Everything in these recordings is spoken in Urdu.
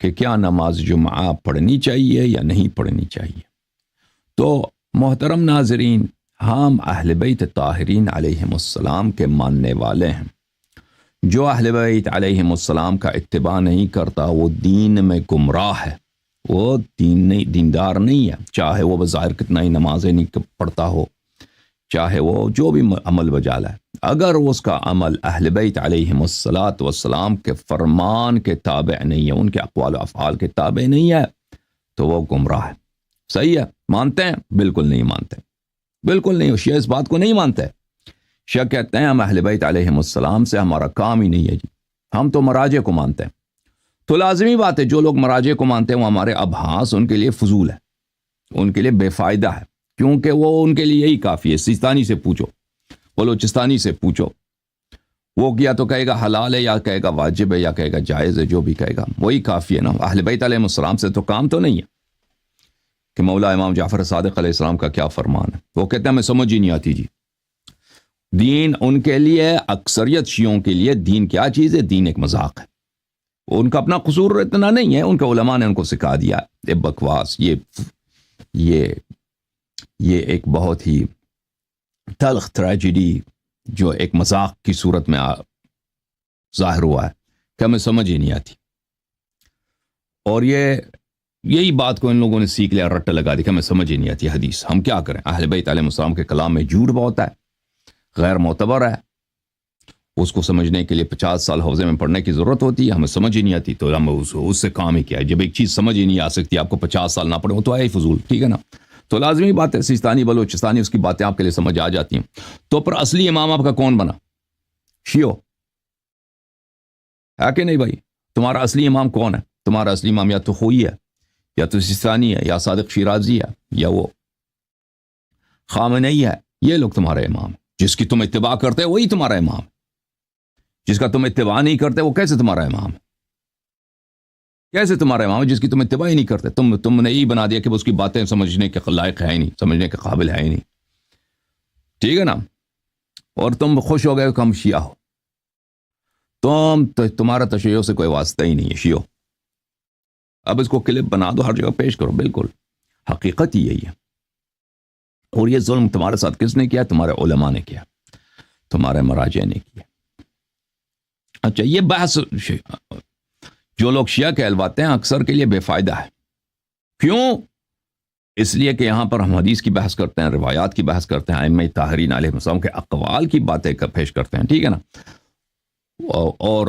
کہ کیا نماز جمعہ پڑھنی چاہیے یا نہیں پڑھنی چاہیے۔ تو محترم ناظرین، ہم اہل بیت طاہرین علیہم السلام کے ماننے والے ہیں۔ جو اہل بیت علیہم السلام کا اتباع نہیں کرتا وہ دین میں گمراہ ہے، وہ دیندار نہیں ہے، چاہے وہ بظاہر کتنا ہی نمازیں نہیں پڑھتا ہو، چاہے وہ جو بھی عمل بجا لائے، اگر اس کا عمل اہل بیت علیہم السلام کے فرمان کے تابع نہیں ہے، ان کے اقوال و افعال کے تابع نہیں ہے، تو وہ گمراہ ہے۔ صحیح ہے؟ مانتے ہیں؟ بالکل نہیں مانتے، بالکل نہیں۔ شیعہ اس بات کو نہیں مانتے۔ شیعہ کہتے ہیں ہم اہل بیت علیہم السلام سے ہمارا کام ہی نہیں ہے جی، ہم تو مراجع کو مانتے ہیں۔ تو لازمی بات ہے جو لوگ مراجع کو مانتے ہیں وہ ہمارے ابحاث ان کے لیے فضول ہے، ان کے لیے بے فائدہ ہے، کیونکہ وہ ان کے لیے یہی کافی ہے۔ سیستانی سے پوچھو، بلوچستانی سے پوچھو، وہ کیا تو کہے گا حلال ہے، یا کہے گا واجب ہے، یا کہے گا جائز ہے، جو بھی کہے گا وہی کافی ہے نا۔ اہل بیت علیہ السلام سے تو کام تو نہیں ہے کہ مولا امام جعفر صادق علیہ السلام کا کیا فرمان ہے۔ وہ کہتے ہیں ہمیں سمجھ ہی نہیں آتی جی۔ دین ان کے لیے، اکثریت شیعوں کے لیے دین کیا چیز ہے؟ دین ایک مذاق ہے۔ ان کا اپنا قصور اتنا نہیں ہے، ان کے علماء نے ان کو سکھا دیا یہ بکواس، یہ ایک بہت ہی تلخ ٹریجڈی جو ایک مذاق کی صورت میں ظاہر ہوا ہے کہ ہمیں سمجھ ہی نہیں آتی۔ اور یہی بات کو ان لوگوں نے سیکھ لیا، رٹ لگا دی کہ ہمیں سمجھ ہی نہیں آتی حدیث، ہم کیا کریں؟ اہل بیت علیہ السلام کے کلام میں جھوٹ بہت ہے، غیر معتبر ہے، اس کو سمجھنے کے لیے 50 سال حوزے میں پڑھنے کی ضرورت ہوتی ہے، ہمیں سمجھ ہی نہیں آتی تو ہم اس سے کام ہی کیا ہے۔ جب ایک چیز سمجھ ہی نہیں آ سکتی، آپ کو 50 سال نہ پڑھے وہ تو ہے ہی فضول، ٹھیک ہے نا۔ تو لازمی بات ہے سیستانی بلوچستانی اس کی باتیں آپ کے لیے سمجھ آ جاتی ہیں۔ تو پر اصلی امام آپ کا کون بنا؟ شیعو ہے کہ نہیں بھائی؟ تمہارا اصلی امام کون ہے؟ تمہارا اصلی امام یا تو خوئی ہے، یا تو سیستانی ہے، یا صادق شیرازی ہے، یا وہ خامنئی ہے۔ یہ لوگ تمہارے امام ہیں۔ جس کی تم اتباع کرتے وہی تمہارا امام ہے، جس کا تم اتباع نہیں کرتے وہ کیسے تمہارا امام ہے؟ کیسے تمہارا امام ہے جس کی تم اتباع ہی نہیں کرتے؟ تم نے یہی بنا دیا کہ اس کی باتیں سمجھنے کے لائق ہے ہی نہیں، سمجھنے کے قابل ہے ہی نہیں، ٹھیک ہے نا۔ اور تم خوش ہو گئے کہ ہم شیعہ ہو، تمہارا تشیع سے کوئی واسطہ ہی نہیں ہے شیعو۔ اب اس کو کلپ بنا دو، ہر جگہ پیش کرو، بالکل حقیقت ہی یہی ہے۔ اور یہ ظلم تمہارے ساتھ کس نے کیا؟ تمہارے علماء نے کیا، تمہارے مراجع نے کیا۔ اچھا، یہ بحث جو لوگ شیعہ کہلواتے ہیں اکثر کے لیے بے فائدہ ہے۔ کیوں؟ اس لیے کہ یہاں پر ہم حدیث کی بحث کرتے ہیں، روایات کی بحث کرتے ہیں، ائمہ طاہرین علیہ السلام کے اقوال کی باتیں پیش کرتے ہیں، ٹھیک ہے نا۔ اور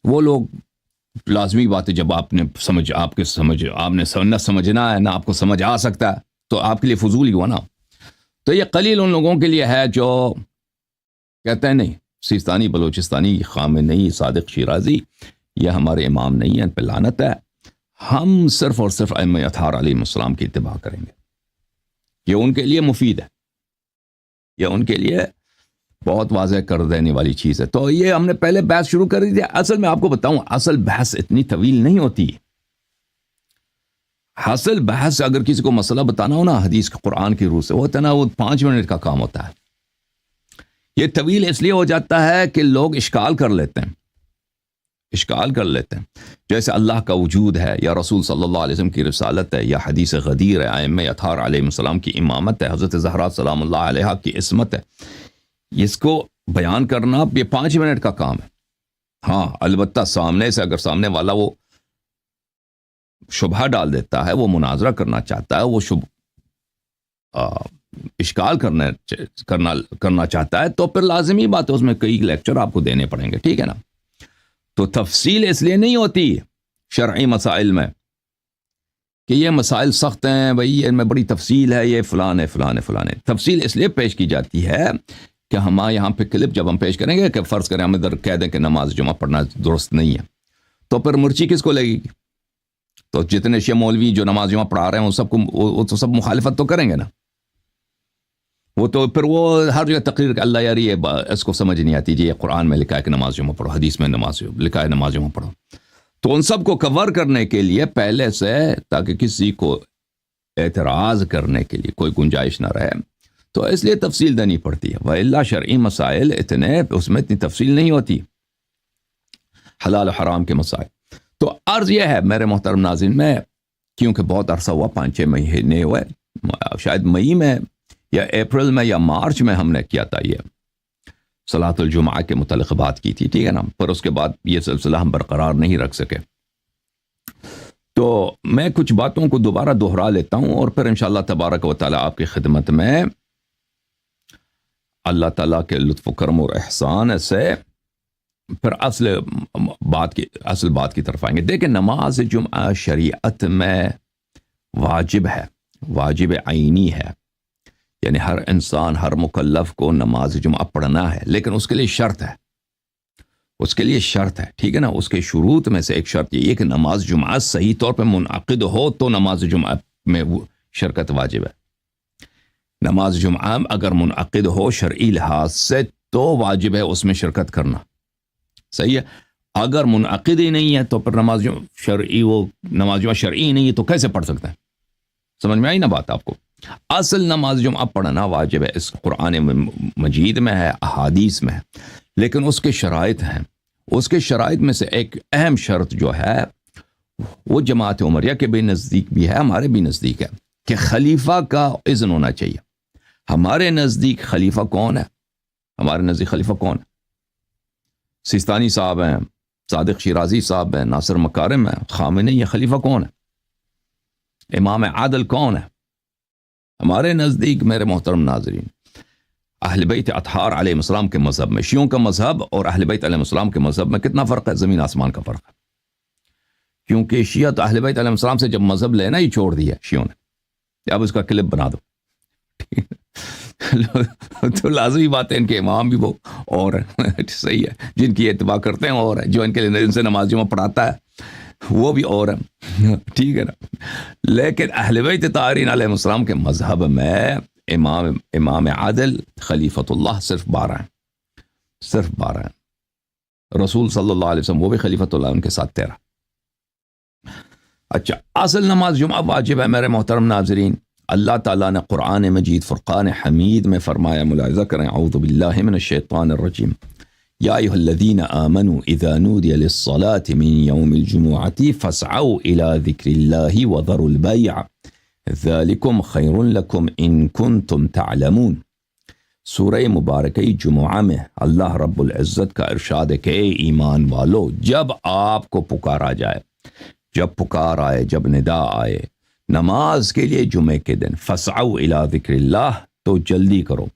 وہ لوگ لازمی بات ہے جب آپ نے نہ سمجھنا ہے نہ آپ کو سمجھ آ سکتا ہے تو آپ کے لیے فضول ہی ہوا نا۔ تو یہ قلیل ان لوگوں کے لیے ہے جو کہتے ہیں نہیں سیستانی بلوچستانی خامنئی صادق شیرازی یہ ہمارے امام نہیں ہیں، ان پہ لعنت ہے، ہم صرف اور صرف ائمہ اطہار علیہ السلام کی اتباع کریں گے۔ یہ ان کے لیے مفید ہے، یہ ان کے لیے بہت واضح کر دینے والی چیز ہے۔ تو یہ ہم نے پہلے بحث شروع کر دی تھی۔ اصل میں آپ کو بتاؤں، اصل بحث اتنی طویل نہیں ہوتی۔ اصل بحث اگر کسی کو مسئلہ بتانا ہو نا حدیث قرآن کی روح سے، وہ ہوتا ہے نا، وہ 5 منٹ کا کام ہوتا ہے۔ یہ طویل اس لیے ہو جاتا ہے کہ لوگ اشکال کر لیتے ہیں، جیسے اللہ کا وجود ہے، یا رسول صلی اللہ علیہ وسلم کی رسالت ہے، یا حدیث غدیر ہے، ائمہ اطہار علیہ السلام کی امامت ہے، حضرت زہرا سلام اللہ علیہا کی عصمت ہے۔ اس کو بیان کرنا یہ 5 منٹ کا کام ہے۔ ہاں البتہ سامنے والا وہ شبہہ ڈال دیتا ہے، وہ مناظرہ کرنا چاہتا ہے، وہ اشکال کرنا چاہتا ہے، تو پھر لازمی بات ہے اس میں کئی لیکچر آپ کو دینے پڑیں گے، ٹھیک ہے نا۔ تو تفصیل اس لیے نہیں ہوتی شرعی مسائل میں کہ یہ مسائل سخت ہیں بھائی، ان میں بڑی تفصیل ہے، یہ فلان ہے۔ تفصیل اس لیے پیش کی جاتی ہے کہ ہم یہاں پہ کلپ جب ہم پیش کریں گے کہ فرض کریں ہم ادھر کہہ دیں کہ نماز جمعہ پڑھنا درست نہیں ہے، تو پھر مرچی کس کو لگے گی؟ تو جتنے شیعہ مولوی جو نماز جمعہ پڑھا رہے ہیں وہ تو سب مخالفت تو کریں گے نا۔ وہ تو پھر وہ ہر جگہ تقریر کہ اللہ یاری اس کو سمجھ نہیں آتی جی، یہ قرآن میں لکھا ہے کہ نماز جمعہ پڑھو، حدیث میں لکھا ہے نماز جمعہ پڑھو۔ تو ان سب کو کور کرنے کے لیے پہلے سے، تاکہ کسی کو اعتراض کرنے کے لیے کوئی گنجائش نہ رہے، تو اس لیے تفصیل دینی پڑتی ہے۔ وَإِلَّا شرعی مسائل اس میں اتنی تفصیل نہیں ہوتی، حلال و حرام کے مسائل۔ تو عرض یہ ہے میرے محترم ناظرین، میں کیونکہ بہت عرصہ ہوا، 5-6 مہینے ہوئے، شاید مئی میں یا اپریل میں یا مارچ میں ہم نے کیا تھا یہ صلاۃ الجمعہ کے متعلق بات کی تھی، ٹھیک ہے نا، پر اس کے بعد یہ سلسلہ ہم برقرار نہیں رکھ سکے۔ تو میں کچھ باتوں کو دوبارہ دہرا لیتا ہوں اور پھر انشاءاللہ تبارک و تعالیٰ آپ کی خدمت میں اللہ تعالیٰ کے لطف و کرم اور احسان سے پھر اصل بات کی طرف آئیں گے۔ دیکھیں، نماز جمعہ شریعت میں واجب ہے، واجب عینی ہے، یعنی ہر انسان، ہر مکلف کو نماز جمعہ پڑھنا ہے، لیکن اس کے لیے شرط ہے، اس کے لیے شرط ہے، ٹھیک ہے نا۔ اس کے شروط میں سے ایک شرط یہ ہے کہ نماز جمعہ صحیح طور پہ منعقد ہو تو نماز جمعہ میں وہ شرکت واجب ہے۔ نماز جمعہ اگر منعقد ہو شرعی لحاظ سے تو واجب ہے اس میں شرکت کرنا، صحیح ہے۔ اگر منعقد ہی نہیں ہے تو پھر نماز جمعہ شرعی نہیں ہے تو کیسے پڑھ سکتا ہے؟ سمجھ میں آئی نا بات آپ کو؟ اصل نماز جمعہ پڑھنا واجب ہے، اس قرآن مجید میں ہے، احادیث میں ہے، لیکن اس کے شرائط ہیں۔ اس کے شرائط میں سے ایک اہم شرط جو ہے وہ جماعت عمریہ کے بھی نزدیک بھی ہے، ہمارے بھی نزدیک ہے، کہ خلیفہ کا اذن ہونا چاہیے۔ ہمارے نزدیک خلیفہ کون ہے؟ ہمارے نزدیک خلیفہ کون ہے؟ سیستانی صاحب ہیں، صادق شیرازی صاحب ہیں، ناصر مکارم ہیں، خامنئی، یہ خلیفہ کون ہے؟ امام عادل کون ہے؟ ہمارے نزدیک میرے محترم ناظرین، اہل بیت اطہار علیہ السلام کے مذہب میں، شیعوں کا مذہب اور اہل بیت علیہ السلام کے مذہب میں کتنا فرق ہے؟ زمین آسمان کا فرق ہے۔ کیونکہ شیعہ تو اہل بیت علیہ السلام سے جب مذہب لینا ہی چھوڑ دیا شیعوں نے، اب اس کا کلپ بنا دو، تو لازمی بات ہے ان کے امام بھی وہ اور ہیں، صحیح ہے، جن کی اتباع کرتے ہیں اور جو ان کے لیے ان سے نماز جمعہ پڑھاتا ہے وہ بھی اور ہے، ٹھیک ہے نا۔ لیکن اہل بیت طاہرین علیہ السلام کے مذہب میں امام عادل خلیفۃ اللہ صرف 12 ہیں، صرف 12 ہیں۔ رسول صلی اللہ علیہ وسلم وہ بھی خلیفۃ اللہ، ان کے ساتھ 13۔ اچھا، اصل نماز جمعہ واجب ہے میرے محترم ناظرین۔ اللہ تعالیٰ نے قرآن مجید فرقان حمید میں فرمایا، ملاحظہ کریں، اعوذ باللہ من الشیطان الرجیم، یا ایھا الذین آمنوا اذا نودی للصلاة من یوم الجمعة فاسعوا الى ذکر اللہ وذروا البیع ذالکم خیر لکم ان کنتم تعلمون۔ سورہ مبارکہ جمعہ میں اللہ رب العزت کا ارشاد ہے کہ اے ایمان والو، جب آپ کو پکارا جائے، جب پکار آئے، جب ندا آئے نماز کے لیے جمعے کے دن، فسعوا الی ذکر اللہ، تو جلدی کرو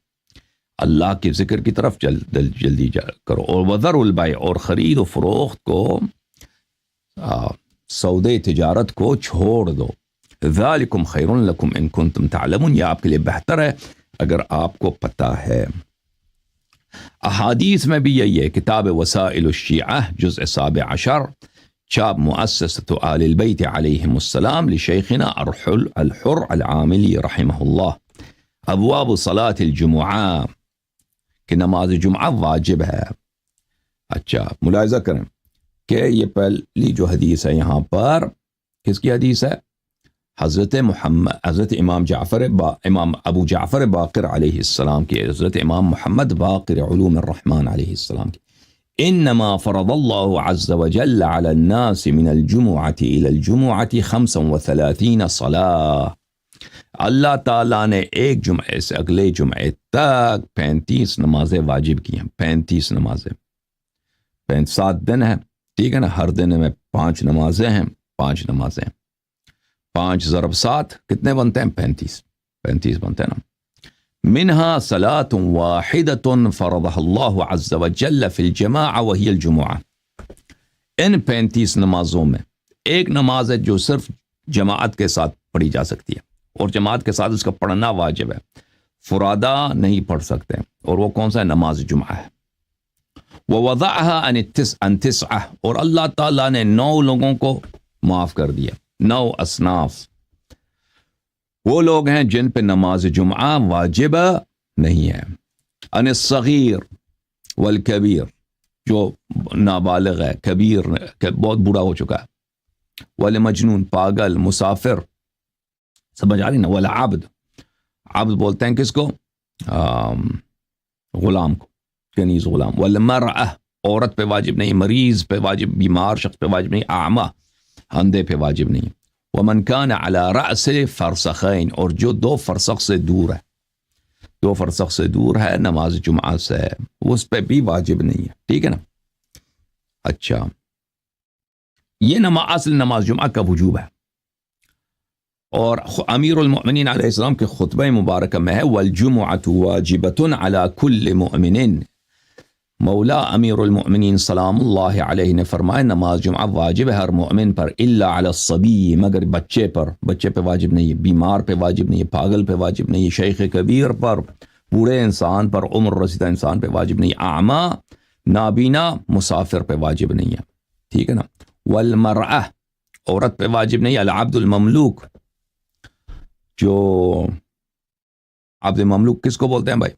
اللہ کے ذکر کی طرف، جلدی کرو، اور وذروا البیع، اور خرید و فروخت کو، سودے تجارت کو چھوڑ دو، ذالکم خیر لکم ان کنتم تعلمون، یہ آپ کے لیے بہتر ہے اگر آپ کو پتہ ہے۔ احادیث میں بھی یہی ہے، کتاب وسائل الشیعہ جزء 17 چاپ مؤسسۃ آل البیت علیہم السلام لشیخنا الحر العاملی رحمہ اللہ، ابواب صلاۃ الجمعہ، کہ نماز جمعہ واجب ہے۔ اچھا، ملاحظہ کریں کہ یہ پہلی جو حدیث ہے یہاں پر کس کی حدیث ہے؟ حضرت امام ابو جعفر باقر علیہ السلام کی، حضرت امام محمد باقر علوم الرحمن علیہ السلام کی، انما فرض اللہ عز وجل علی الناس من الجمعة الى الجمعة 35 صلاة، اللہ تعالیٰ نے ایک جمعے سے اگلے جمعے تک 35 نمازیں واجب کی ہیں، 35 نمازیں، 7 دن ہیں، ٹھیک ہے نا، ہر دن میں 5 نمازیں ہیں، 5 نمازیں، 5 ضرب 7 کتنے بنتے ہیں؟ 35 بنتے ہیں نا۔ منها صلاة واحدة فرضها الله عز وجل في الجماعة وهي الجمعة، ان 35 نمازوں میں ایک نماز ہے جو صرف جماعت کے ساتھ پڑھی جا سکتی ہے، اور جماعت کے ساتھ اس کا پڑھنا واجب ہے، فرادا نہیں پڑھ سکتے، اور وہ کون سا ہے؟ نماز جمعہ ہے۔ وَوَضَعَهَا عَنْ 9، اور اللہ تعالیٰ نے 9 لوگوں کو معاف کر دیا، 9 اصناف، وہ لوگ ہیں جن پہ نماز جمعہ واجب نہیں ہے، عن الصغیر والکبیر، جو نابالغ ہے، کبیر بہت بوڑھا ہو چکا ہے، والمجنون پاگل، مسافر، سمجھ آ رہی نا، والعبد، عبد بولتے ہیں کس کو؟ غلام کو، کنیز غلام، والمرأة، عورت پہ واجب نہیں، مریض پہ واجب، بیمار شخص پہ واجب نہیں، اعمیٰ اندھے پہ واجب نہیں۔ ومن کان علی رأس فرسخین، اور جو 2 فرسخ سے دور ہے، 2 فرسخ سے دور ہے نماز جمعہ سے، اس پہ بھی واجب نہیں ہے، ٹھیک ہے نا۔ اچھا، یہ اصل نماز جمعہ کا وجوب ہے، اور امیر المؤمنین علیہ السلام کے خطبہ مبارکہ میں ہے والجمعۃ واجبۃ علی کل مؤمن۔ مولا امیر المؤمنین سلام اللہ علیہ نے فرمایا نماز جمعہ واجب ہے ہر مؤمن پر، الا علی الصبی، مگر بچے پر، بچے پہ واجب نہیں ہے، بیمار پہ واجب نہیں ہے، پاگل پہ واجب نہیں ہے، شیخ کبیر پر، بوڑھے انسان پر، عمر رسیدہ انسان پہ واجب نہیں ہے، اعمیٰ نابینا مسافر پہ واجب نہیں ہے، ٹھیک ہے نا۔ والمرأہ، عورت پہ واجب نہیں، العبد المملوک، جو عبد مملوک کس کو بولتے ہیں بھائی؟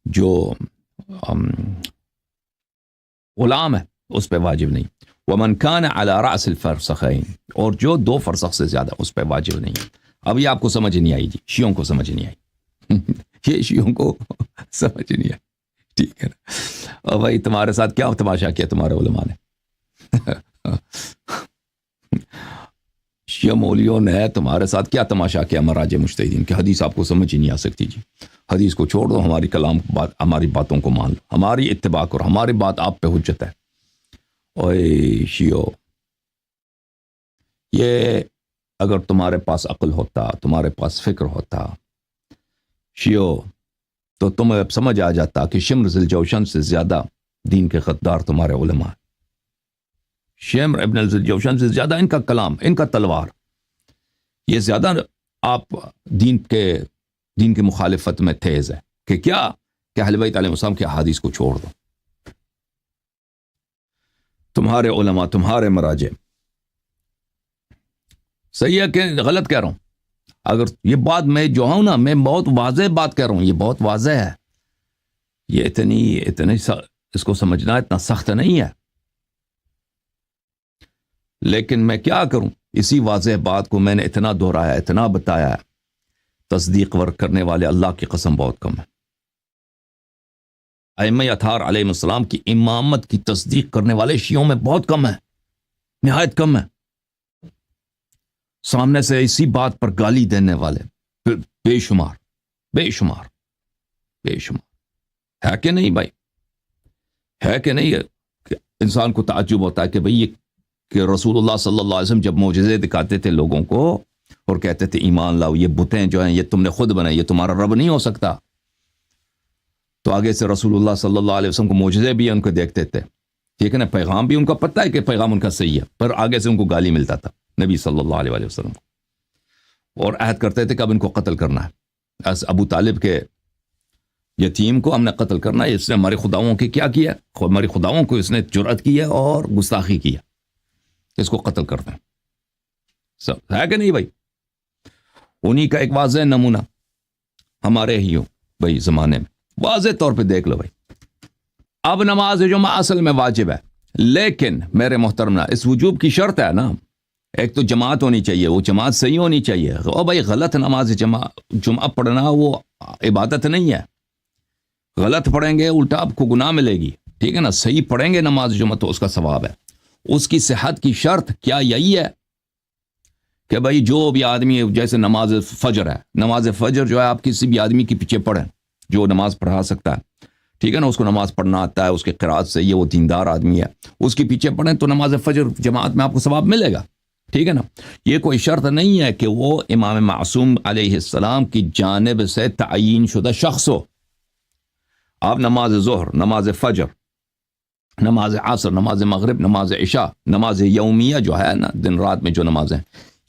جو غلام ہے، اس پہ واجب نہیں۔ ومن کان علی رأس الفرسخین، اور جو 2 فرسخ سے زیادہ، اس پہ واجب نہیں ہے۔ اب یہ آپ کو سمجھ نہیں آئی جی، شیعوں کو سمجھ نہیں آئی یہ شیعوں کو سمجھ نہیں آئی، ٹھیک ہے نا۔ اور بھائی تمہارے ساتھ کیا تماشا کیا تمہارے علماء نے شیعہ مولیوں نے تمہارے ساتھ کیا تماشا کیا مراجع مجتہدین کہ حدیث آپ کو سمجھ ہی نہیں آ سکتی جی، حدیث کو چھوڑ دو، ہماری کلام ہماری باتوں کو مان لو، ہماری اتباع کرو، ہماری بات آپ پہ حجت ہے۔ اوے شیعو، یہ اگر تمہارے پاس عقل ہوتا، تمہارے پاس فکر ہوتا شیعو، تو تمہیں اب سمجھ آ جاتا کہ شمر ذی الجوشن سے زیادہ دین کے غدار تمہارے علماء ہیں۔ شمر ابن ذی الجوشن سے زیادہ ان کا کلام، ان کا تلوار، یہ زیادہ آپ دین کے مخالفت میں تیز ہے کہ کیا کہ اہل بیت علیہ السلام کے احادیث کو چھوڑ دو۔ تمہارے علماء، تمہارے مراجع، صحیح ہے کہ غلط کہہ رہا ہوں؟ اگر یہ بات میں جو ہوں نا، میں بہت واضح بات کہہ رہا ہوں، یہ بہت واضح ہے، یہ اتنی اس کو سمجھنا اتنا سخت نہیں ہے، لیکن میں کیا کروں، اسی واضح بات کو میں نے اتنا دہرایا، اتنا بتایا ہے، تصدیق ورک کرنے والے اللہ کی قسم بہت کم ہے۔ ائمہ اطہار علیہ السلام کی امامت کی تصدیق کرنے والے شیعوں میں بہت کم ہے، نہایت کم ہے۔ سامنے سے اسی بات پر گالی دینے والے بے شمار، بے شمار، بے شمار، ہے کہ نہیں بھائی؟ ہے کہ نہیں؟ کہ انسان کو تعجب ہوتا ہے کہ بھئی یہ کہ رسول اللہ صلی اللہ علیہ وسلم جب معجزے دکھاتے تھے لوگوں کو اور کہتے تھے ایمان لاؤ، یہ بتیں جو ہیں یہ تم نے خود بنائی، یہ تمہارا رب نہیں ہو سکتا، تو آگے سے رسول اللہ صلی اللہ علیہ وسلم کو معجزے بھی ان کو دیکھتے تھے، ٹھیک ہے نا، پیغام بھی ان کا پتہ ہے کہ پیغام ان کا صحیح ہے، پر آگے سے ان کو گالی ملتا تھا نبی صلی اللہ علیہ وسلم کو، اور عہد کرتے تھے کہ اب ان کو قتل کرنا ہے، ایسے ابو طالب کے یتیم کو ہم نے قتل کرنا ہے، اس نے ہمارے خداؤں کی کیا کیا، ہماری خداؤں کو اس نے جرأت کی ہے اور گستاخی کی ہے، اس کو قتل کرتے ہیں، سب ہے کہ نہیں بھائی؟ انہی کا ایک واضح نمونہ ہمارے ہی ہو بھائی زمانے میں، واضح طور پہ دیکھ لو بھائی۔ اب نماز جمعہ اصل میں واجب ہے، لیکن میرے محترم نا، اس وجوب کی شرط ہے نا، ایک تو جماعت ہونی چاہیے، وہ جماعت صحیح ہونی چاہیے، او بھائی غلط نماز جمعہ پڑھنا وہ عبادت نہیں ہے، غلط پڑھیں گے الٹا آپ کو گناہ ملے گی، ٹھیک ہے نا، صحیح پڑھیں گے نماز جمعہ تو اس کا ثواب ہے۔ اس کی صحت کی شرط کیا یہی ہے کہ بھائی جو بھی آدمی، جیسے نماز فجر ہے، نماز فجر جو ہے آپ کسی بھی آدمی کے پیچھے پڑھیں جو نماز پڑھا سکتا ہے، ٹھیک ہے نا، اس کو نماز پڑھنا آتا ہے، اس کے قرات سے یہ وہ دیندار آدمی ہے، اس کے پیچھے پڑھیں تو نماز فجر جماعت میں آپ کو ثواب ملے گا، ٹھیک ہے نا۔ یہ کوئی شرط نہیں ہے کہ وہ امام معصوم علیہ السلام کی جانب سے تعیین شدہ شخص ہو۔ آپ نماز ظہر، نماز فجر، نماز عصر، نماز مغرب، نماز عشاء، نماز یومیہ جو ہے نا دن رات میں جو نمازیں،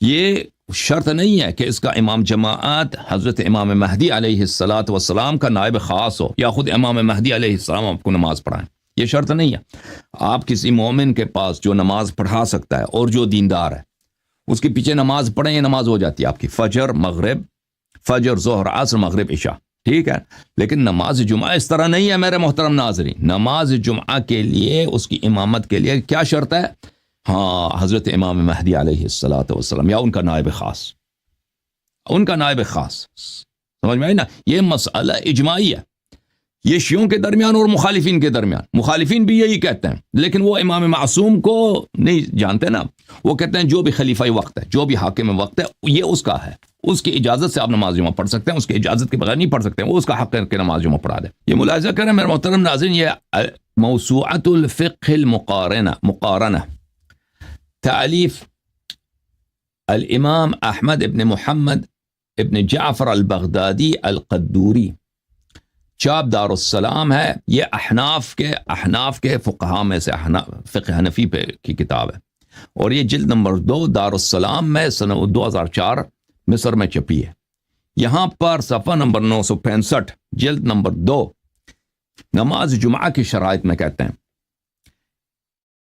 یہ شرط نہیں ہے کہ اس کا امام جماعت حضرت امام مہدی علیہ السلام کا نائب خاص ہو، یا خود امام مہدی علیہ السلام آپ کو نماز پڑھائیں، یہ شرط نہیں ہے۔ آپ کسی مومن کے پاس جو نماز پڑھا سکتا ہے اور جو دیندار ہے، اس کے پیچھے نماز پڑھیں، یہ نماز ہو جاتی ہے آپ کی، فجر، مغرب، فجر، ظہر، عصر، مغرب، عشاء، ٹھیک ہے۔ لیکن نماز جمعہ اس طرح نہیں ہے میرے محترم ناظرین، نماز جمعہ کے لیے، اس کی امامت کے لیے کیا شرط ہے؟ ہاں، حضرت امام مہدی علیہ السلام یا ان کا نائب خاص، ان کا نائب خاص، سمجھ میں آئی نا، یہ مسئلہ اجماعی ہے، یہ شیعوں کے درمیان اور مخالفین کے درمیان، مخالفین بھی یہی کہتے ہیں، لیکن وہ امام معصوم کو نہیں جانتے نا، وہ کہتے ہیں جو بھی خلیفہ وقت ہے، جو بھی حاکم وقت ہے، یہ اس کا ہے، اس کی اجازت سے آپ نماز جمعہ پڑھ سکتے ہیں، اس کی اجازت کے بغیر نہیں پڑھ سکتے ہیں، وہ اس کا حق ہے کہ نماز جمعہ پڑھا دے۔ یہ ملاحظہ کریں میرے محترم ناظرین، یہ موسوعۃ الفقہ مقارنہ تالیف الامام احمد ابن محمد ابن جعفر البغدادی القدوری، چاپ دار السلام ہے، یہ احناف کے فقہاء میں سے فقہ حنفی پہ کی کتاب ہے، اور یہ جلد نمبر 2 دار السلام میں سن 2004 مصر میں چھپی ہے۔ یہاں پر صفحہ نمبر 965 جلد نمبر 2 نماز جمعہ کی شرائط میں کہتے ہیں،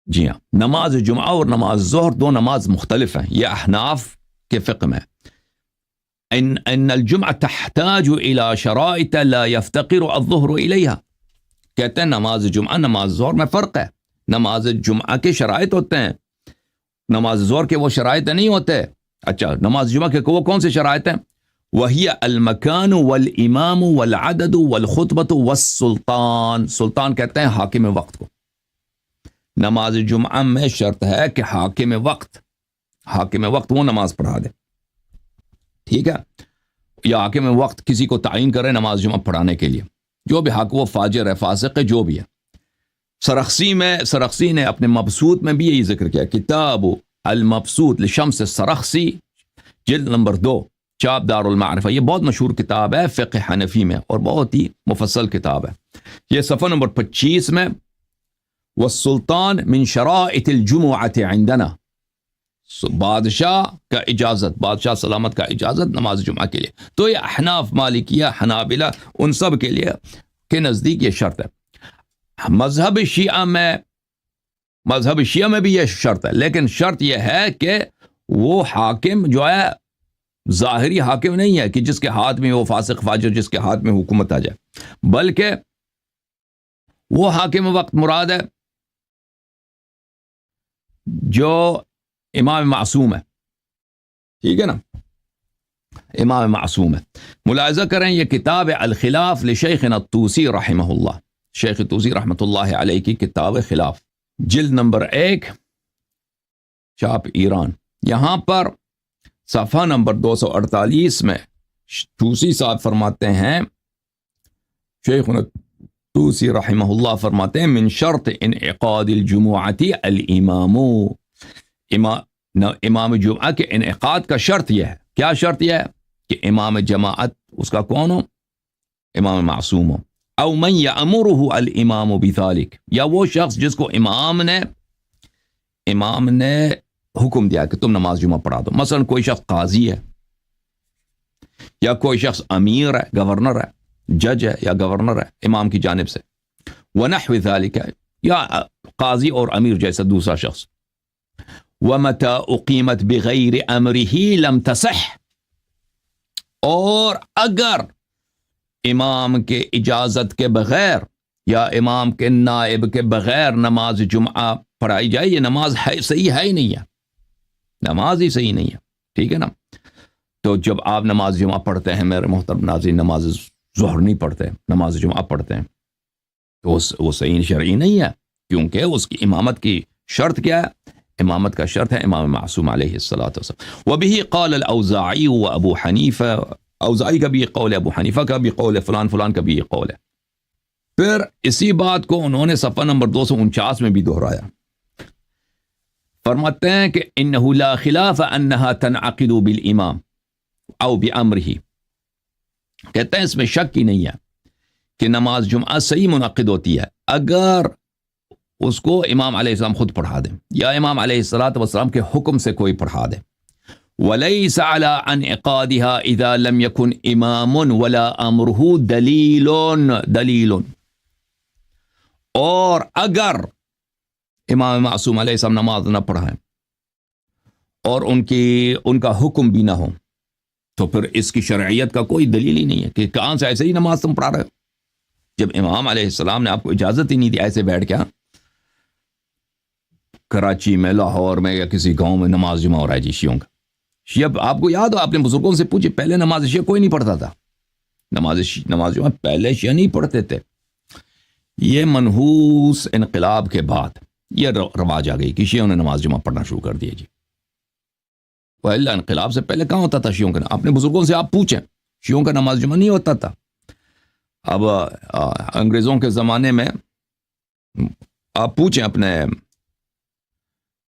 جی ہاں، نماز جمعہ اور نماز ظہر دو نماز مختلف ہیں، یہ احناف کے فقہ میں۔ ان الجمعہ تحتاج الى شرائط لا يفتقر الظہر الیہا، کہتے ہیں نماز جمعہ نماز ظہر میں فرق ہے، نماز جمعہ کے شرائط ہوتے ہیں، نماز ظہر کے وہ شرائط نہیں ہوتے۔ اچھا، نماز جمعہ کے وہ کون سے شرائط ہیں؟ وَهِيَ الْمَكَانُ وَالْإِمَامُ وَالْعَدَدُ وَالْخُطْبَةُ وَالسُّلْطَان، سلطان کہتے ہیں حاکم وقت کو۔ نماز جمعہ میں شرط ہے کہ حاکم وقت وہ نماز پڑھا دے، ٹھیک ہے، یا حاکم وقت کسی کو تعین کرے نماز جمعہ پڑھانے کے لیے، جو بھی حاکم، وہ فاجر ہے، فاسق ہے، جو بھی ہے۔ سرخسی نے اپنے مبسوط میں بھی یہی ذکر کیا، کتاب المبسوط لشمس السرخسی جلد نمبر 2 چاپ دار المعرفہ، یہ بہت مشہور کتاب ہے فقہ حنفی میں اور بہت ہی مفصل کتاب ہے۔ یہ صفحہ نمبر 25 میں والسلطان من شرائط الجمعۃ عندنا، بادشاہ کا اجازت، بادشاہ سلامت کا اجازت نماز جمعہ کے لیے۔ تو یہ احناف، مالکیہ، حنابلہ، ان سب کے لیے کے نزدیک یہ شرط ہے۔ مذہب شیعہ میں بھی یہ شرط ہے، لیکن شرط یہ ہے کہ وہ حاکم جو ہے ظاہری حاکم نہیں ہے کہ جس کے ہاتھ میں وہ فاسق فاجر جس کے ہاتھ میں حکومت آ جائے، بلکہ وہ حاکم وقت مراد ہے جو امام معصوم ہے، ٹھیک ہے نا، امام معصوم ہے۔ ملاحظہ کریں، یہ کتاب الخلاف لشیخنا الطوسی رحمہ اللہ، شیخ طوسی رحمۃ اللہ علیہ کی کتاب خلاف، جلد نمبر 1 چاپ ایران۔ یہاں پر صفحہ نمبر 248 میں طوسی صاحب فرماتے ہیں، شیخنا طوسی رحمہ اللہ فرماتے ہیں، من شرط انعقاد الجمعۃ الامام، امام جمعہ کے انعقاد کا شرط یہ ہے، کیا شرط یہ ہے کہ امام جماعت اس کا کون ہو؟ امام معصوم ہو، او من یامرہ الامام بذلک، یا وہ شخص جس کو امام نے حکم دیا کہ تم نماز جمعہ پڑھا دو، مثلا کوئی شخص قاضی ہے، یا کوئی شخص امیر ہے، گورنر ہے، جج ہے یا گورنر ہے امام کی جانب سے، ونحو ذلک، یا قاضی اور امیر جیسا دوسرا شخص۔ وَمَتَى أُقِيمَتْ بِغَيْرِ أَمْرِهِ لَمْ تَصِحْ، اور اگر امام کے اجازت کے بغیر یا امام کے نائب کے بغیر نماز جمعہ پڑھائی جائے، یہ نماز صحیح ہے ہی نہیں ہے، نماز ہی صحیح نہیں ہے، ٹھیک ہے نا۔ تو جب آپ نماز جمعہ پڑھتے ہیں میرے محترم ناظرین، نماز ظہر نہیں پڑھتے، نماز جمعہ پڑھتے ہیں، تو وہ صحیح شرعی نہیں ہے، کیونکہ اس کی امامت کی شرط کیا ہے؟ امامت کا شرط ہے امام معصوم علیہ الصلوۃ والسلام۔ وبه قال الاوزاعی و ابو حنیفہ، اوزاعی کا بھی یہ قول ہے، ابو حنیفہ کا بھی قول ہے، فلان کا بھی یہ قول ہے۔ پھر اسی بات کو انہوں نے صفحہ نمبر 249 میں بھی دہرایا، فرماتے ہیں کہ انہ لا خلاف انہا تنعقد بالامام او بامرہ، کہتے ہیں اس میں شک ہی نہیں ہے کہ نماز جمعہ صحیح منعقد ہوتی ہے اگر اس کو امام علیہ السلام خود پڑھا دیں یا امام علیہ السلام کے حکم سے کوئی پڑھا دے۔ وَلَيْسَ عَلَىٰ انعقادها اذا لم يكن امام ولا امرہ دلیل، اور اگر امام معصوم علیہ السلام نماز نہ پڑھائیں اور ان کا حکم بھی نہ ہو، تو پھر اس کی شرعیت کا کوئی دلیل ہی نہیں ہے کہ کہاں سے ایسے ہی نماز تم پڑھا رہے ہو، جب امام علیہ السلام نے آپ کو اجازت ہی نہیں دی ایسے بیٹھ کے کراچی میں، لاہور میں یا کسی گاؤں میں نماز جمعہ ہو رہا ہے جی شیعوں کا۔ شیعہ آپ کو یاد ہو، آپ نے بزرگوں سے پوچھے، پہلے نماز شیعہ کوئی نہیں پڑھتا تھا، نماز جمعہ پہلے شیعہ نہیں پڑھتے تھے، یہ منحوس انقلاب کے بعد یہ رواج آ گئی کہ شیعوں نے نماز جمعہ پڑھنا شروع کر دیا جی. پہلا انقلاب سے پہلے کہاں ہوتا تھا شیعوں کا؟ اپنے بزرگوں سے آپ پوچھیں، شیعوں کا نماز جمعہ نہیں ہوتا تھا. اب انگریزوں کے زمانے میں آپ پوچھیں اپنے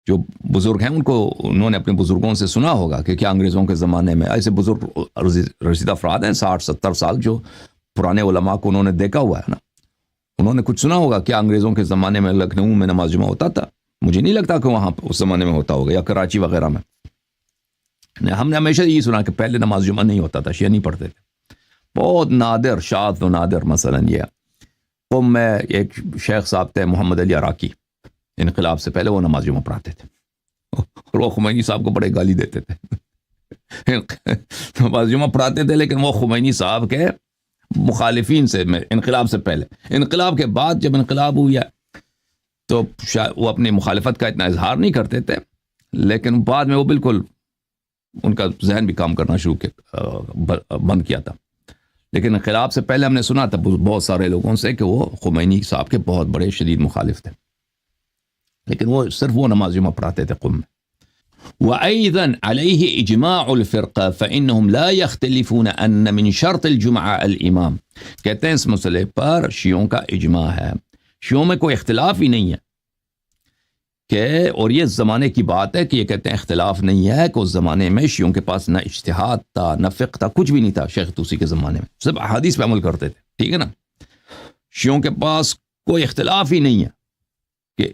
جو بزرگ ہیں ان کو، انہوں نے اپنے بزرگوں سے سنا ہوگا کہ کیا انگریزوں کے زمانے میں ایسے بزرگ رسیدہ افراد ہیں 60-70 سال جو پرانے علماء کو انہوں نے دیکھا ہوا ہے نا، انہوں نے کچھ سنا ہوگا کیا انگریزوں کے زمانے میں لکھنؤ میں نماز جمعہ ہوتا تھا؟ مجھے نہیں لگتا کہ وہاں اس زمانے میں ہوتا ہوگا، یا کراچی وغیرہ میں. ہم نے ہمیشہ یہی سنا کہ پہلے نماز جمعہ نہیں ہوتا تھا، شیعہ نہیں پڑھتے تھے. بہت نادر، شاذ و نادر. مثلا یہ قم میں ایک شیخ صاحب تھے محمد علی عراقی، انقلاب سے پہلے وہ نماز جمعہ پڑھاتے تھے اور وہ خمینی صاحب کو بڑے گالی دیتے تھے. نماز جمعہ پڑھاتے تھے لیکن وہ خمینی صاحب کے مخالفین سے، انقلاب سے پہلے. انقلاب کے بعد جب انقلاب ہوا تو وہ اپنی مخالفت کا اتنا اظہار نہیں کرتے تھے، لیکن بعد میں وہ بالکل ان کا ذہن بھی کام کرنا شروع بند کیا تھا. لیکن انقلاب سے پہلے ہم نے سنا تھا بہت سارے لوگوں سے کہ وہ خمینی صاحب کے بہت بڑے شدید مخالف تھے، لیکن وہ صرف وہ نماز جمعہ پڑھاتے تھے قم میں. وأيضا عليه إجماع الفرقة فإنهم لا يختلفون أن من شرط الجمعة الإمام. کہتے ہیں اس مسئلے پر شیعوں کا اجماع ہے، شیعوں میں کوئی اختلاف ہی نہیں ہے کہ، اور یہ زمانے کی بات ہے کہ یہ کہتے ہیں اختلاف نہیں ہے کہ اس زمانے میں شیعوں کے پاس نہ اجتہاد تھا نہ فقہ تھا، کچھ بھی نہیں تھا. شیخ طوسی کے زمانے میں صرف احادیث پہ عمل کرتے تھے، ٹھیک ہے نا. شیعوں کے پاس کوئی اختلاف ہی نہیں ہے کہ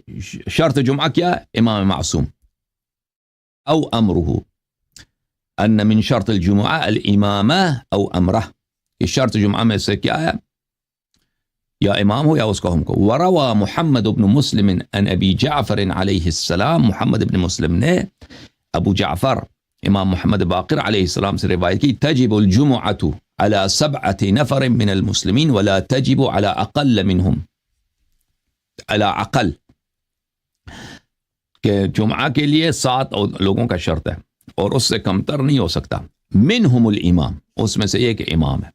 شرط جمعہ کیا ہے؟ امام معصوم. او امرہ، ان من شرط الجمعہ الامامہ او امرہ، کہ شرط جمعہ میں سے کیا ہے؟ یا امام ہو یا اس کا حکم. وروى محمد بن مسلم عن ابی جعفر علیہ السلام، محمد بن مسلم نے ابو جعفر امام محمد باقر علیہ السلام سے روایت کی، تجب الجمعۃ على 7 نفر من المسلمین ولا تجب على اقل منهم، على اقل، کہ جمعہ کے لیے 7 لوگوں کا شرط ہے اور اس سے کمتر نہیں ہو سکتا. منہم الامام، اس میں سے ایک امام ہے،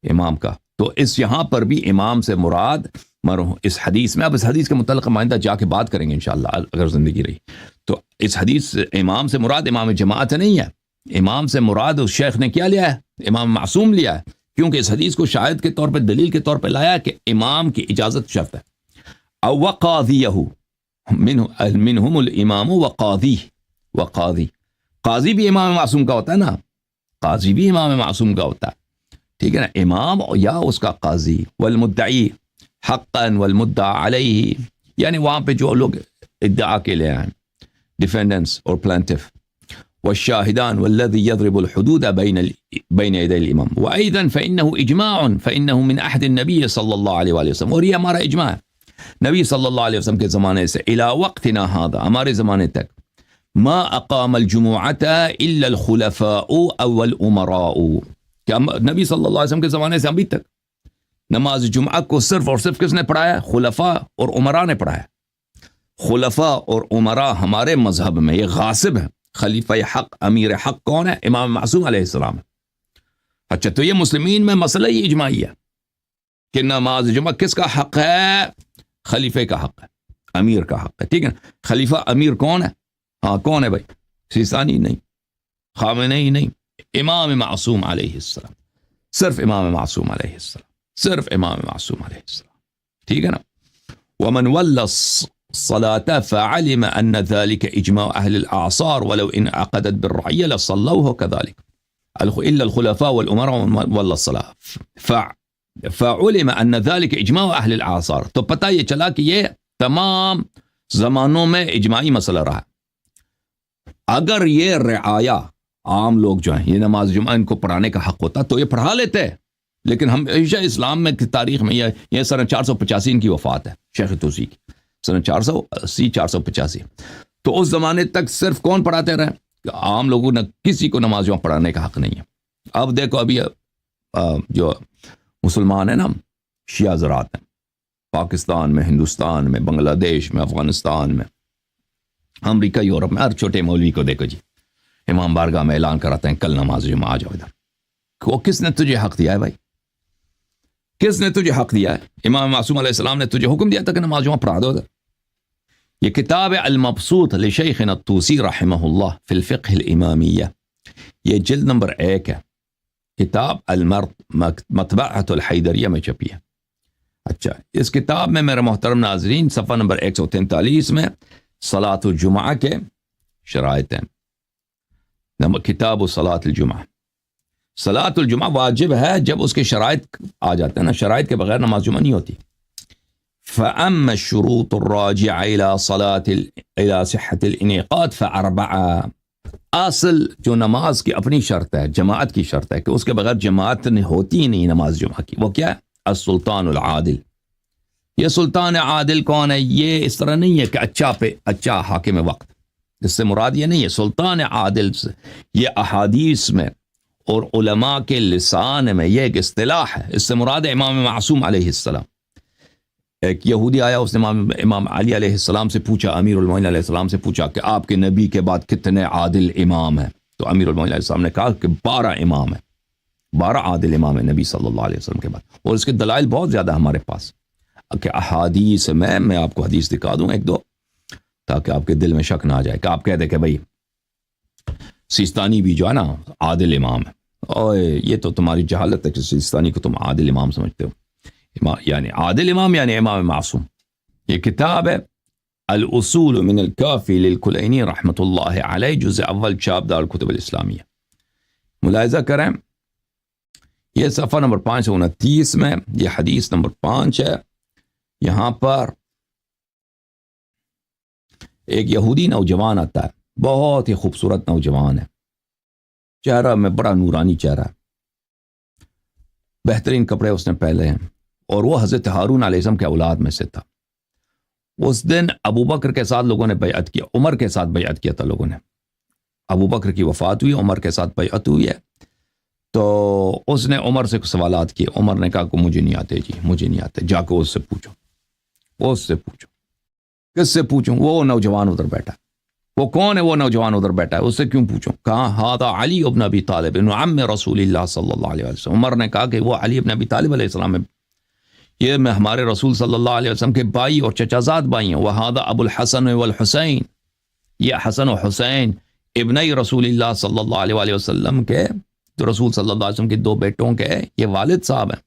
امام کا. تو اس یہاں پر بھی امام سے مراد اس حدیث میں، اب اس حدیث کے متعلق آئندہ جا کے بات کریں گے انشاءاللہ اگر زندگی رہی. تو اس حدیث امام سے مراد امام جماعت نہیں ہے، امام سے مراد اس شیخ نے کیا لیا ہے؟ امام معصوم لیا ہے، کیونکہ اس حدیث کو شاہد کے طور پہ، دلیل کے طور پہ لایا کہ امام کی اجازت شرط ہے. او وقاضیہ، منہم الامام وقاضی، قاضی بھی امام معصوم کا ہوتا ہے نا، قاضی بھی امام معصوم کا ہوتا ہے، ٹھیک ہے نا، امام یا اس کا قاضی. والمدعی حقا والمدعا علیہ، یعنی وہاں پہ جو لوگ ادعا کے لے آئیں، ڈیفینڈنس اور پلانٹف. والشاہدان والذی یضرب الحدود بین یدی الامام. وأيضا فإنه اجماع فإنه من عهد النبی صلی اللہ علیہ وآلہ وسلم، اور یہ ہمارا اجماع ہے نبی صلی اللہ علیہ وسلم کے زمانے سے، الى وقتنا هذا، ہمارے زمانے تک. ما اقام الجمعة الا الخلفاء او الامراء، کہ نبی صلی اللہ علیہ وسلم کے زمانے سے ابھی تک نماز جمعہ کو صرف اور صرف کس نے پڑھایا؟ خلفاء اور امراء نے پڑھایا. خلفاء اور امراء ہمارے مذہب میں یہ غاصب ہے. خلیفہ حق، امیر حق کون ہے؟ امام معصوم علیہ السلام. اچھا، تو یہ مسلمین میں مسئلہ ہی اجماعی ہے کہ نماز جمعہ کس کا حق ہے؟ خلیفہ کا حق ہے، امیر کا حق ہے، ٹھیک ہے نا. خلیفہ امیر کون ہے؟ ہاں کون ہے بھائی؟ سیستانی نہیں، خامنئی نہیں، امام معصوم علیہ السلام، صرف امام معصوم علیہ السلام، صرف امام معصوم علیہ السلام، ٹھیک ہے نا. ومن ولى الصلاة فعلم ان ذلك اجماع اهل الاعصار ولو ان عقدت بالرعية لصلوه كذلك الا الخلفاء والامراء ولى الصلاة فعلم ان ذلك اجماع اهل الاعصار. تو پتہ یہ چلا کہ یہ تمام زمانوں میں اجماعی مسئلہ رہا. اگر یہ رعایا، عام لوگ جو ہیں، یہ نماز جمعہ ان کو پڑھانے کا حق ہوتا تو یہ پڑھا لیتے، لیکن ہمیشہ اسلام میں کی تاریخ میں یہ سن 485 ان کی وفات ہے شیخ طوسی کی، سن 480-485. تو اس زمانے تک صرف کون پڑھاتے رہے؟ عام لوگوں نے کسی کو نماز جمعہ پڑھانے کا حق نہیں ہے. اب دیکھو ابھی جو مسلمان ہیں نا، شیعہ حضرات ہیں، پاکستان میں، ہندوستان میں، بنگلہ دیش میں، افغانستان میں، امریکہ، یورپ میں، ہر چھوٹے مولوی کو دیکھو جی، امام بارگاہ میں اعلان کراتے ہیں کل نماز جمعہ آ جاؤ ادھر. وہ کس نے تجھے حق دیا ہے بھائی؟ کس نے تجھے حق دیا ہے؟ امام معصوم علیہ السلام نے تجھے حکم دیا تھا کہ نماز جمعہ پڑھا دو. یہ کتاب المبسوط لشیخنا الطوسی رحمہ اللہ فی الفقہ الامامیہ، یہ جلد نمبر 1 ہے، کتاب المرد مطبعۃ الحیدریہ میں چھپی ہے. اچھا، اس کتاب میں میرے محترم ناظرین صفحہ نمبر 143 میں صلاۃ الجمعہ کے شرائط ہیں. کتاب صلاۃ الجمعہ، صلاۃ الجمعہ واجب ہے جب اس کے شرائط آ جاتے ہیں نا، شرائط کے بغیر نماز جمعہ نہیں ہوتی. فَأَمَّا الشُّرُوطُ الرَّاجِعَةُ إِلَى صِحَّةِ الْإِنْعِقَادِ فَأَرْبَعَةٌ، اصل جو نماز کی اپنی شرط ہے، جماعت کی شرط ہے کہ اس کے بغیر جماعت ہوتی نہیں نماز جمعہ کی، وہ کیا ہے؟ السلطان العادل. یہ سلطان عادل کون ہے؟ یہ اس طرح نہیں ہے کہ اچھا حاکم وقت، اس سے مراد یہ نہیں ہے. سلطان عادل سے یہ احادیث میں اور علماء کے لسان میں یہ ایک اصطلاح ہے. اس سے مراد ہے امام معصوم علیہ السلام. ایک یہودی آیا، اس نے امام علی علیہ السلام سے پوچھا، امیر المومنین علیہ السلام سے پوچھا کہ آپ کے نبی کے بعد کتنے عادل امام ہیں؟ تو امیر المومنین علیہ السلام نے کہا کہ 12 امام ہیں، 12 عادل امام ہیں نبی صلی اللہ علیہ وسلم کے بعد. اور اس کے دلائل بہت زیادہ ہمارے پاس کہ احادیث میں آپ کو حدیث دکھا دوں 1-2 تاکہ آپ کے دل میں شک نہ آ جائے کہ آپ کہہ دیں کہ بھائی سیستانی بھی جو ہے نا عادل امام ہے. اور یہ تو تمہاری جہالت ہے کہ سیستانی کو تم عادل امام سمجھتے ہو. یعنی عادل امام یعنی امام معصوم. یہ کتاب ہے الاصول من الکافی للکلینی رحمۃ اللہ علیہ، جزء اول، چاپ دار الکتب الاسلامیہ. ملاحظہ کریں، یہ صفحہ نمبر 529 میں یہ حدیث نمبر 5 ہے. یہاں پر ایک یہودی نوجوان آتا ہے، بہت ہی خوبصورت نوجوان ہے، چہرہ میں بڑا نورانی چہرہ ہے، بہترین کپڑے اس نے پہنے ہیں، اور وہ حضرت ہارون علیہ السلام کے اولاد میں سے تھا. اس دن ابو بکر کے ساتھ لوگوں نے بیعت کیا، عمر کے ساتھ بیعت کیا تھا لوگوں نے. ابو بکر کی وفات ہوئی، عمر کے ساتھ بیعت ہوئی ہے. تو اس نے عمر سے سوالات کیے. عمر نے کہا کہ مجھے نہیں آتے جی، مجھے نہیں آتے. جا کے اس سے پوچھو. اس سے پوچھو. کس سے پوچھوں؟ وہ نوجوان ادھر بیٹھا. وہ کون ہے وہ نوجوان ادھر بیٹھا ہے؟ اس سے کیوں پوچھوں؟ کہا ہذا علی ابن ابی طالب ابن عم رسول اللہ صلی اللہ علیہ وسلم. عمر نے کہا کہ وہ علی ابن ابی طالب علیہ السلام ہے، یہ میں ہمارے رسول صلی اللہ علیہ وسلم کے بھائی اور چچا زاد بھائی ہیں. وہذا ابو الحسن والحسین، یہ حسن و حسین ابنی رسول اللہ صلی اللہ علیہ وسلم کے، تو رسول صلی اللہ علیہ وسلم کے 2 بیٹوں کے یہ والد صاحب ہیں.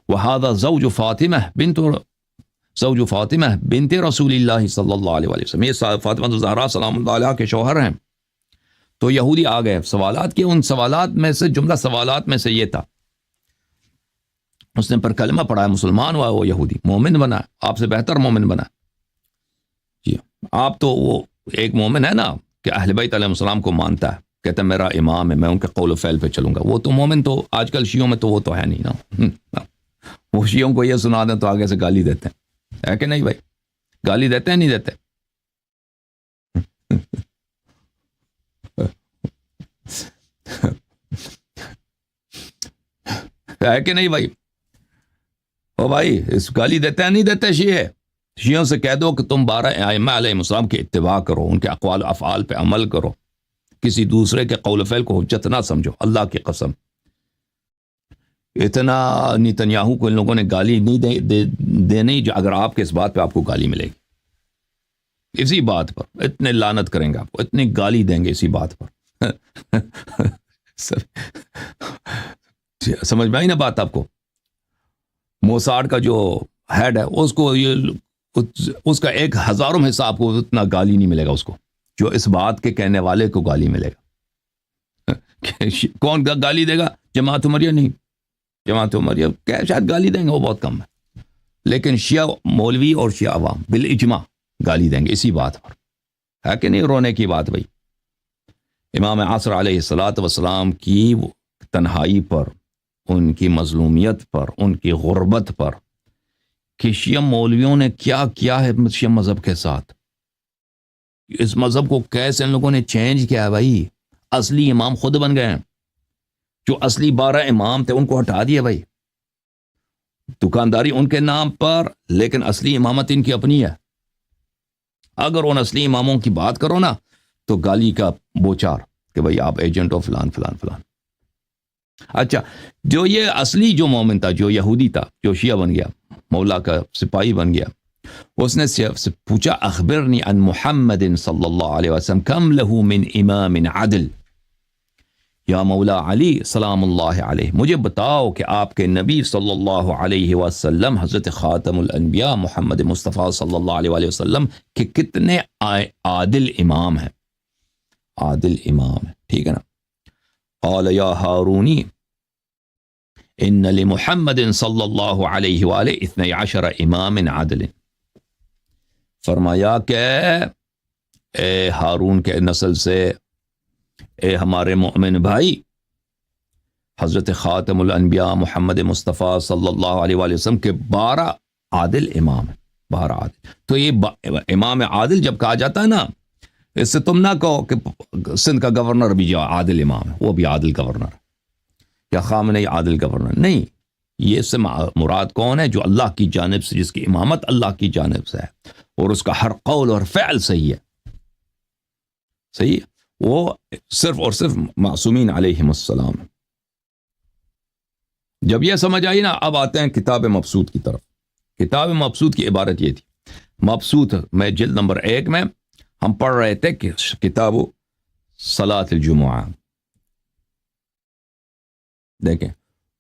وہذا زوج فاطمہ بنت رسول اللہ صلی اللہ علیہ وسلم، یہ فاطمہ الزہرا سلام اللہ علیہ کے شوہر ہیں. تو یہودی آ گئے، سوالات کیے. ان سوالات میں سے جملہ سوالات میں سے یہ تھا، اس نے پر کلمہ پڑھا، مسلمان ہوا، وہ یہودی مومن بنا، آپ سے بہتر مومن بنا. جی آپ تو وہ ایک مومن ہے نا کہ اہل بیت علیہ السلام کو مانتا ہے، کہتا ہے میرا امام ہے، میں ان کے قول و فعل پہ چلوں گا. وہ تو مومن تو آج کل شیعوں میں تو وہ تو ہے نہیں نا. وہ شیعوں کو یہ سنا دیں تو آگے سے گالی دیتے ہیں، ہے کہ نہیں بھائی؟ گالی دیتے ہیں نہیں دیتے؟ ہے کہ نہیں بھائی؟ او بھائی اس گالی دیتے ہیں نہیں دیتے شیعوں سے کہہ دو کہ تم 12 ائمہ علیہ السلام کی اتباع کرو، ان کے اقوال و افعال پہ عمل کرو، کسی دوسرے کے قول و فعل کو حجت نہ سمجھو. اللہ کی قسم اتنا نیتنیاہو کو ان لوگوں نے گالی نہیں دینی جو اگر آپ کے اس بات پہ آپ کو گالی ملے گی، اسی بات پر اتنے لعنت کریں گے آپ کو، اتنی گالی دیں گے اسی بات پر. سمجھ میں آئی نا بات آپ کو؟ موساڈ کا جو ہیڈ ہے اس کو اس کا 1000 حصہ آپ کو اتنا گالی نہیں ملے گا اس کو جو اس بات کے کہنے والے کو گالی ملے گا. کون گالی دے گا؟ جماعت عمریہ نہیں، جماعت عمریہ شاید گالی دیں گے، وہ بہت کم ہے، لیکن شیعہ مولوی اور شیعہ عوام بالاجماع گالی دیں گے اسی بات پر. ہے کہ نہیں رونے کی بات بھائی؟ امام عصر علیہ السلام کی تنہائی پر، ان کی مظلومیت پر، ان کی غربت پر کہ شیعہ مولویوں نے کیا کیا ہے شیعہ مذہب کے ساتھ، اس مذہب کو کیسے ان لوگوں نے چینج کیا ہے بھائی. اصلی امام خود بن گئے ہیں، جو اصلی 12 امام تھے ان کو ہٹا دیا بھائی. دکانداری ان کے نام پر، لیکن اصلی امامت ان کی اپنی ہے. اگر ان اصلی اماموں کی بات کرو نا تو گالی کا بوچار کہ بھائی آپ ایجنٹ ہو فلان فلان فلان. اچھا، جو یہ اصلی جو مومن تھا، جو یہودی تھا، جو شیعہ بن گیا، مولا کا سپاہی بن گیا، اس نے سے پوچھا اخبرنی عن محمد صلی اللہ علیہ وسلم کم لہو من امام عدل، یا مولا علی سلام اللہ علیہ، مجھے بتاؤ کہ آپ کے نبی صلی اللہ علیہ وسلم حضرت خاتم الانبیاء محمد مصطفیٰ صلی اللہ علیہ وآلہ وسلم کے کتنے عادل امام ہیں، عادل امام ہیں، ٹھیک ہے نا؟ قال یا ہارونی ان لمحمد صلی اللہ علیہ وآلہ 12 امام عادل، فرمایا کہ اے ہارون کے نسل سے، اے ہمارے مومن بھائی، حضرت خاتم الانبیاء محمد مصطفیٰ صلی اللہ علیہ وآلہ وسلم کے 12 عادل امام ہیں، 12 عادل۔ تو یہ امام عادل جب کہا جاتا ہے نا، اس سے تم نہ کہو کہ سندھ کا گورنر بھی جو عادل امام ہے وہ بھی عادل گورنر ہے، یا خامنئی عادل گورنر، نہیں، یہ اس سے مراد کون ہے؟ جو اللہ کی جانب سے، جس کی امامت اللہ کی جانب سے ہے اور اس کا ہر قول اور فعل صحیح ہے، صحیح ہے، وہ صرف اور صرف معصومین علیہم السلام۔ جب یہ سمجھ آئی نا، اب آتے ہیں کتاب مبسوط کی طرف۔ کتاب مبسوط کی عبارت یہ تھی، مبسوط میں جلد نمبر 1 میں ہم پڑھ رہے تھے کہ کتاب صلاۃ الجمعہ، دیکھیں،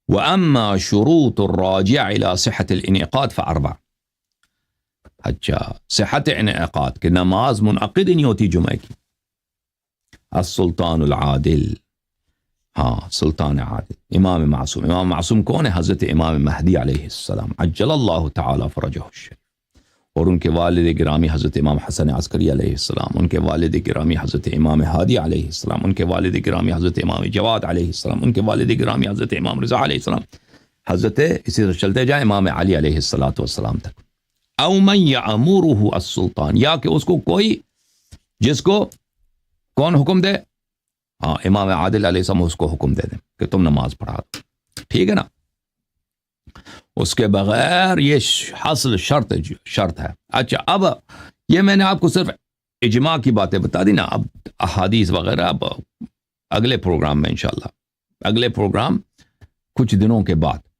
وَأَمَّا شُرُوطُ الرَّاجِعِ إِلَى صِحَّةِ الْإِنْعِقَادِ فَأَرْبَعٌ۔ اچھا، صحت انعقاد کہ نماز منعقد ہی نہیں ہوتی جمعہ کی۔ السلطان العادل، ہاں، سلطان عادل، امام معصوم۔ امام معصوم کون ہے؟ حضرت امام مہدی علیہ السلام عجل اللہ تعالی فرجہ الشریف، اور ان کے والد گرامی حضرت امام حسن عسکری علیہ السلام، ان کے والد گرامی حضرت امام ہادی علیہ السلام، ان کے والد گرامی حضرت امام جواد علیہ السلام، ان کے والد گرامی حضرت امام رضا علیہ السلام، حضرت اسی سے چلتے جائیں امام علی علیہ السلام تک۔ او من یامرہ السلطان، یا کہ اس کو کوئی، جس کو کون حکم دے؟ ہاں، امام عادل علیہ السلام اس کو حکم دے دیں کہ تم نماز پڑھا دو، ٹھیک ہے نا؟ اس کے بغیر یہ حاصل شرط ہے۔ اچھا، اب یہ میں نے آپ کو صرف اجماع کی باتیں بتا دی نا، اب احادیث وغیرہ اب اگلے پروگرام میں انشاءاللہ، اگلے پروگرام کچھ دنوں کے بعد